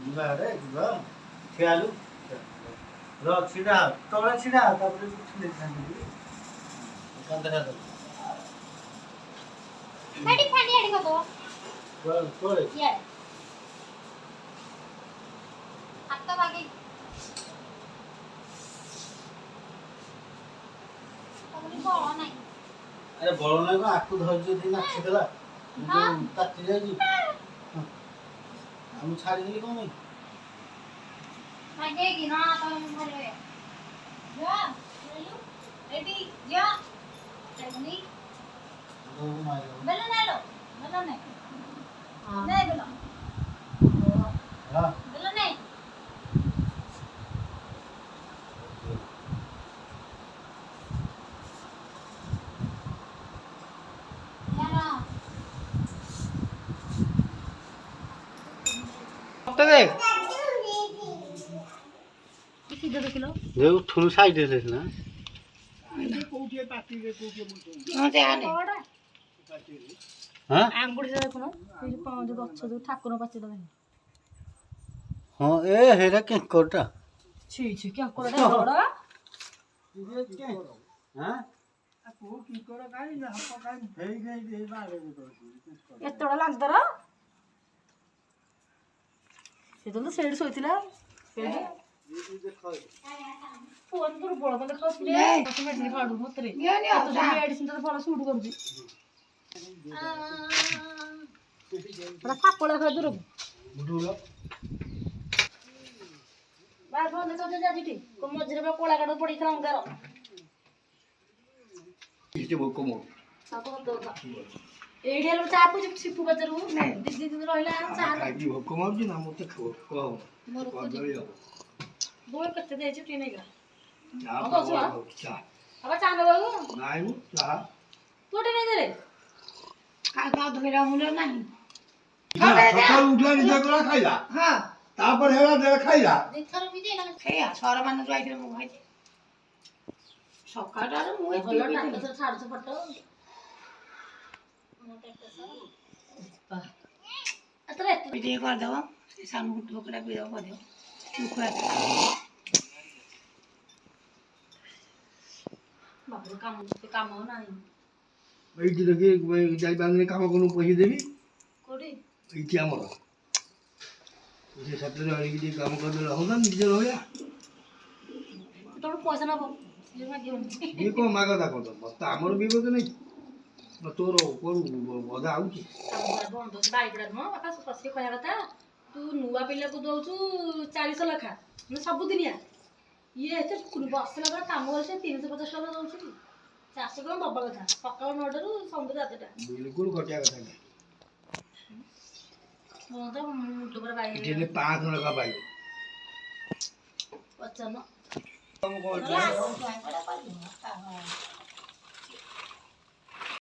ଯିବା ଆଡ଼େ ଯିବା ଠିଆଲୁ ର ଛିଡ଼ା ତଳେ ଛିଡ଼ା ତାପରେ ଉଠିଲେ କାନ୍ଦ ଫାଡ଼ି ଫାଡ଼ି ଆଡି କଦ ତଳେ ଇଏ ହାତ ବାଗେଇ ତମରି ବଳ ନାହିଁ ଆରେ ବଳ ନାହିଁ କଣ ଆକୁ ଧୈର୍ଯ୍ୟ ଦେଇ ନାଚିଦେଲା ତାତି ଯାଇଛି ମୁଁ ଛାଡ଼ିଦେଲି କଣ ପାଇଁ ବାଗେଇକି ନା ତମେ ଭଲ ଯା ରେଲୁ ରେଡି ଯା ରେଡି ବେଲ ନେलो ବେଲ ନେ ନେ ବେଲ ବେଲ ନେ तो देख सीधा देख लो देख थोड़ा साइड दे ना हां ते आने हां आंगुड़ी से देखो ये पांच गछ जो ठाकुर पाचे दबे हां ए हेरा के कोटा छी छी क्या कोड़ा बड़ा हां को की कोड़ा काई ना हम काई हेई गई दे बारे को एतोड़ा लागदरा ସେଦିନ ସେଇଠି ଶୋଇଥିଲା ଫୋନ ତୋର ବଳ ମତେ ଖାଉଛୁ ରେ ମତେ ମେଡିସିନ ଖାଡୁ ମତରେ ତୋ ମେଡିସିନ ତ ଭଲ ସୁଟ କରୁଛି ଏଟା ସାପଳା ଖାଇ ଦୂରକୁ ବୁଡୁଲ ବାହାର ଫୋନ ଦେଖ ଯାଜିଟି କୋ ମଝିରେ ବା କୋଳା କାଟ ପଡିଥିଲା ଅଙ୍ଗାର ଇଟେ ଭୋକ ମୋ ସାପ ଦଉଥା ଏଇଠି ହେଲେ ଚା ପୁଛି ସିପୁ ବଜାରକୁ ଦି ଦିନ ରହିଲା ଚା ଖାଇକି ଭୋକ ମାରୁଛି ନା ମତେ କହ ମୋର କଦଳୀ ହବ ବୋଲ କେତେ ଦେଇଛୁ ଟିକେ ନେଇଗା ଚା ଚା अब चा नबाबू ନାଇଁ ମୁଁ ଚାହା तू टे नहीं दे का धोइरा मुले नहीं ସକାଳୁ ଉଠିଲା ନିଜେ କଲା ଖାଇଲା हां ତାପରେ ହେଲା ଦେ ଖାଇଲା देखर भी दे ना खेया छोरा मान जाई मु खाई सकाळटार मु एती टाटा छाड़ से फटो अतरे वीडियो कर दो से सामने ठोकरा वीडियो कर दो तू खा बाबू काम हो नाही ଏଇଠି ଦେଖି ଯାଇ ବାଙ୍ଗରେ କାମ କରୁ ପଇସା ଦେବି कोडी ଏଇଠି ଆମର ସେ ସତରେ ଆଣିକି ଟିକେ କାମ କରିଦେଲେ ହନ୍ତା ନିଜେ ରହିବା ତୋର ପଇସା ନବ ଯେ ମାଗିବନି ଇଏ କଣ ମାଗତା କଣ ମତେ ଆମର ବିବେକ ନାହିଁ ତୋର କରୁ ବଧା ଆଉଛି ଆମର ବନ୍ଦ ଅଛି ବାଇପଡା ନୁହଁ ବାପା ସସି କହିବା କଥା ତୁ ନୂଆ ପିଲାକୁ ଦଉଛୁ 400 ଲେଖା ମାନେ ସବୁଦିନିଆ ଇଏ ଏତେ ବସିଲା ପରେ କାମ କରିছে 350 ଟଙ୍କା ଦଉଛି କି 400 ଟଙ୍କା ଦବା କଥା ସକାଳ 9ଟାରୁ ସନ୍ଧ୍ୟା 7ଟା ବିଲକୁଲ ଘଟିଆ କଥା ନାହିଁ ମୁଁ ତ ମୁଣ୍ଡ ଉପରେ ବାଇ ଏଠି ହେଲେ 500 ଟଙ୍କା ପାଇବ ପଚାନ କାମ କରୁଛି